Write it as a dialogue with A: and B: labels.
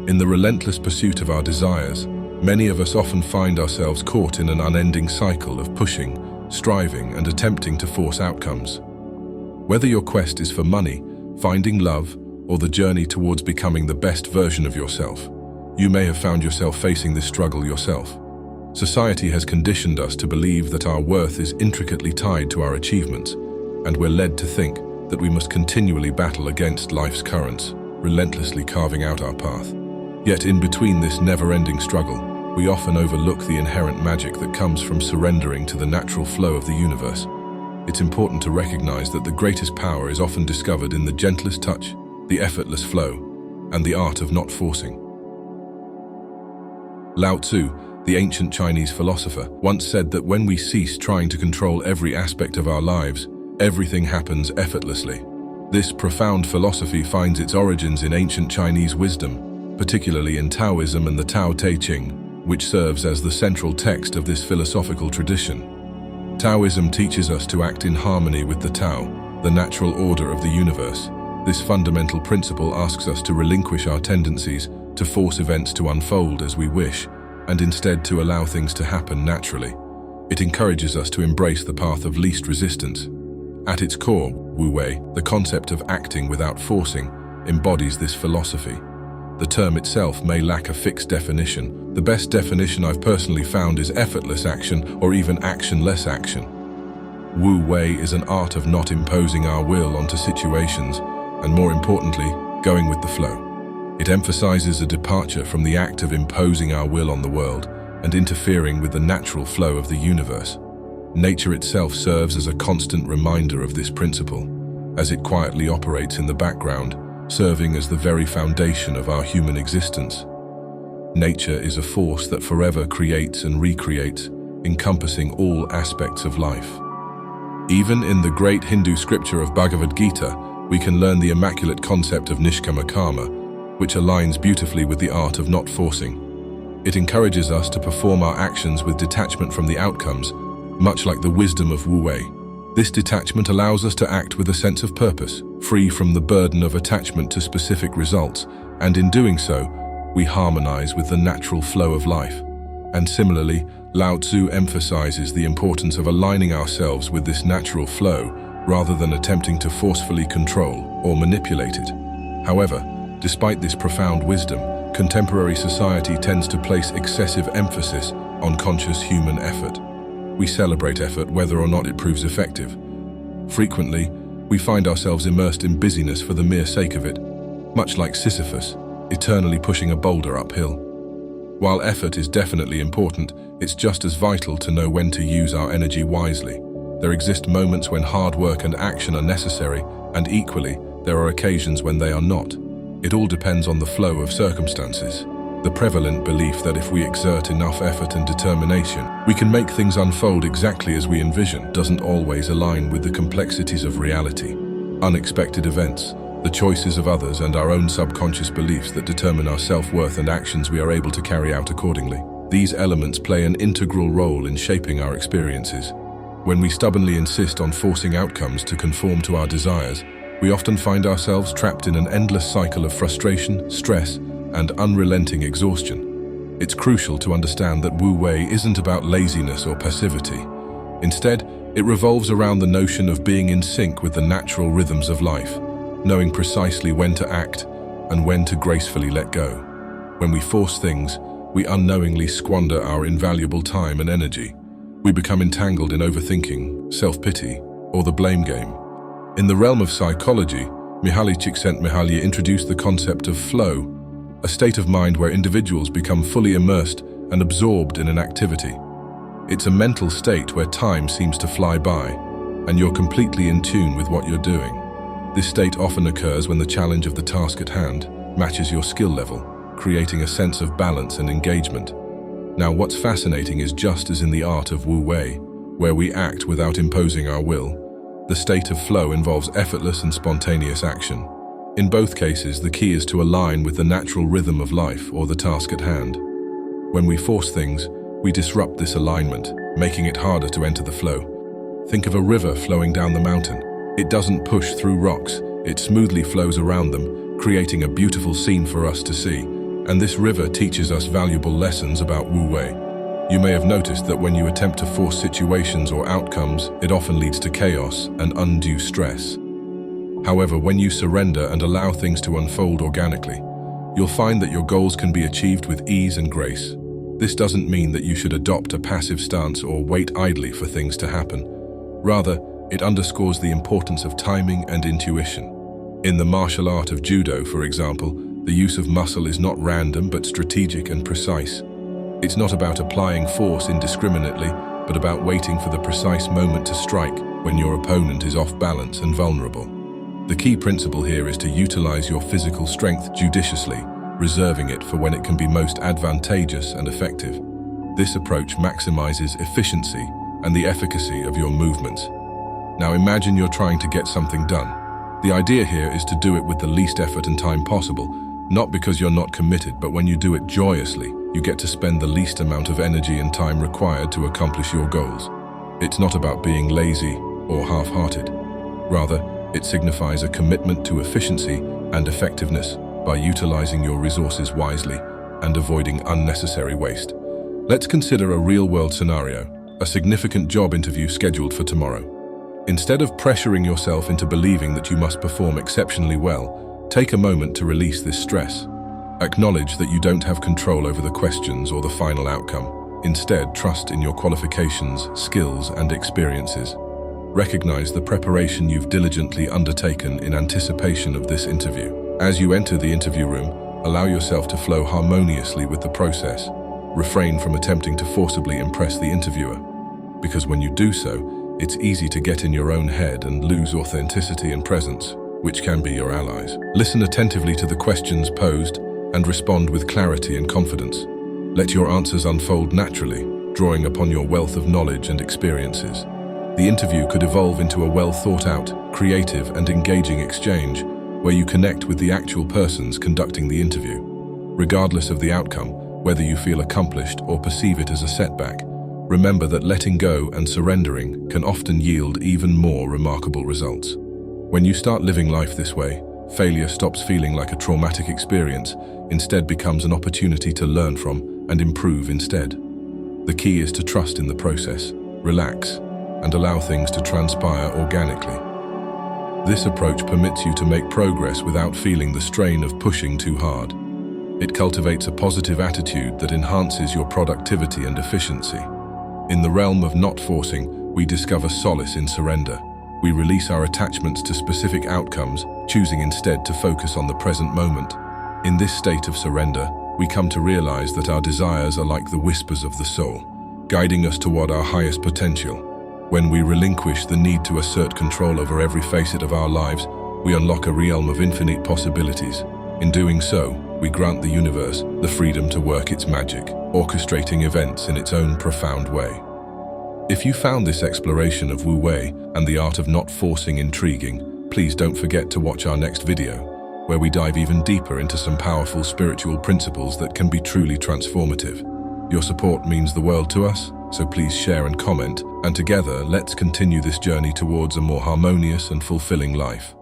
A: In the relentless pursuit of our desires, many of us often find ourselves caught in an unending cycle of pushing, striving, and attempting to force outcomes. Whether your quest is for money, finding love, or the journey towards becoming the best version of yourself, you may have found yourself facing this struggle yourself. Society has conditioned us to believe that our worth is intricately tied to our achievements, and we're led to think that we must continually battle against life's currents, relentlessly carving out our path. Yet in between this never-ending struggle, we often overlook the inherent magic that comes from surrendering to the natural flow of the universe. It's important to recognize that the greatest power is often discovered in the gentlest touch, the effortless flow, and the art of not forcing. Lao Tzu, the ancient Chinese philosopher, once said that when we cease trying to control every aspect of our lives, everything happens effortlessly. This profound philosophy finds its origins in ancient Chinese wisdom, particularly in Taoism and the Tao Te Ching, which serves as the central text of this philosophical tradition. Taoism teaches us to act in harmony with the Tao, the natural order of the universe. This fundamental principle asks us to relinquish our tendencies to force events to unfold as we wish, and instead to allow things to happen naturally. It encourages us to embrace the path of least resistance. At its core, Wu Wei, the concept of acting without forcing, embodies this philosophy. The term itself may lack a fixed definition. The best definition I've personally found is effortless action, or even actionless action. Wu Wei is an art of not imposing our will onto situations, and more importantly, going with the flow. It emphasizes a departure from the act of imposing our will on the world and interfering with the natural flow of the universe. Nature itself serves as a constant reminder of this principle, as it quietly operates in the background, serving as the very foundation of our human existence. Nature is a force that forever creates and recreates, encompassing all aspects of life. Even in the great Hindu scripture of Bhagavad Gita, we can learn the immaculate concept of Nishkama Karma, which aligns beautifully with the art of not forcing. It encourages us to perform our actions with detachment from the outcomes, much like the wisdom of Wu Wei. This detachment allows us to act with a sense of purpose, free from the burden of attachment to specific results, and in doing so, we harmonize with the natural flow of life. And similarly, Lao Tzu emphasizes the importance of aligning ourselves with this natural flow rather than attempting to forcefully control or manipulate it. However, despite this profound wisdom, contemporary society tends to place excessive emphasis on conscious human effort. We celebrate effort whether or not it proves effective. Frequently, we find ourselves immersed in busyness for the mere sake of it, much like Sisyphus, eternally pushing a boulder uphill. While effort is definitely important, it's just as vital to know when to use our energy wisely. There exist moments when hard work and action are necessary, and equally, there are occasions when they are not. It all depends on the flow of circumstances. The prevalent belief that if we exert enough effort and determination, we can make things unfold exactly as we envision doesn't always align with the complexities of reality. Unexpected events, the choices of others, and our own subconscious beliefs that determine our self-worth and actions we are able to carry out accordingly. These elements play an integral role in shaping our experiences. When we stubbornly insist on forcing outcomes to conform to our desires, we often find ourselves trapped in an endless cycle of frustration, stress, and unrelenting exhaustion. It's crucial to understand that Wu Wei isn't about laziness or passivity. Instead, it revolves around the notion of being in sync with the natural rhythms of life, knowing precisely when to act and when to gracefully let go. When we force things, we unknowingly squander our invaluable time and energy. We become entangled in overthinking, self-pity, or the blame game. In the realm of psychology, Mihaly Csikszentmihalyi introduced the concept of flow, a state of mind where individuals become fully immersed and absorbed in an activity. It's a mental state where time seems to fly by, and you're completely in tune with what you're doing. This state often occurs when the challenge of the task at hand matches your skill level, creating a sense of balance and engagement. Now, what's fascinating is just as in the art of Wu Wei, where we act without imposing our will, the state of flow involves effortless and spontaneous action. In both cases, the key is to align with the natural rhythm of life or the task at hand. When we force things, we disrupt this alignment, making it harder to enter the flow. Think of a river flowing down the mountain. It doesn't push through rocks, it smoothly flows around them, creating a beautiful scene for us to see. And this river teaches us valuable lessons about Wu Wei. You may have noticed that when you attempt to force situations or outcomes, it often leads to chaos and undue stress. However, when you surrender and allow things to unfold organically, you'll find that your goals can be achieved with ease and grace. This doesn't mean that you should adopt a passive stance or wait idly for things to happen. Rather, it underscores the importance of timing and intuition. In the martial art of judo, for example, the use of muscle is not random but strategic and precise. It's not about applying force indiscriminately, but about waiting for the precise moment to strike when your opponent is off balance and vulnerable. The key principle here is to utilize your physical strength judiciously, reserving it for when it can be most advantageous and effective. This approach maximizes efficiency and the efficacy of your movements. Now imagine you're trying to get something done. The idea here is to do it with the least effort and time possible, not because you're not committed, but when you do it joyously, you get to spend the least amount of energy and time required to accomplish your goals. It's not about being lazy or half-hearted. Rather, it signifies a commitment to efficiency and effectiveness by utilizing your resources wisely and avoiding unnecessary waste. Let's consider a real-world scenario, a significant job interview scheduled for tomorrow. Instead of pressuring yourself into believing that you must perform exceptionally well, take a moment to release this stress. Acknowledge that you don't have control over the questions or the final outcome. Instead, trust in your qualifications, skills, and experiences. Recognize the preparation you've diligently undertaken in anticipation of this interview. As you enter the interview room, allow yourself to flow harmoniously with the process. Refrain from attempting to forcibly impress the interviewer, because when you do so, it's easy to get in your own head and lose authenticity and presence, which can be your allies. Listen attentively to the questions posed and respond with clarity and confidence. Let your answers unfold naturally, drawing upon your wealth of knowledge and experiences. The interview could evolve into a well-thought-out, creative, and engaging exchange where you connect with the actual persons conducting the interview. Regardless of the outcome, whether you feel accomplished or perceive it as a setback, remember that letting go and surrendering can often yield even more remarkable results. When you start living life this way, failure stops feeling like a traumatic experience, instead becomes an opportunity to learn from and improve instead. The key is to trust in the process, relax, and allow things to transpire organically. This approach permits you to make progress without feeling the strain of pushing too hard. It cultivates a positive attitude that enhances your productivity and efficiency. In the realm of not forcing, we discover solace in surrender. We release our attachments to specific outcomes, choosing instead to focus on the present moment. In this state of surrender, we come to realize that our desires are like the whispers of the soul, guiding us toward our highest potential. When we relinquish the need to assert control over every facet of our lives, we unlock a realm of infinite possibilities. In doing so, we grant the universe the freedom to work its magic, orchestrating events in its own profound way. If you found this exploration of Wu Wei and the art of not forcing intriguing, please don't forget to watch our next video, where we dive even deeper into some powerful spiritual principles that can be truly transformative. Your support means the world to us, so please share and comment, and together let's continue this journey towards a more harmonious and fulfilling life.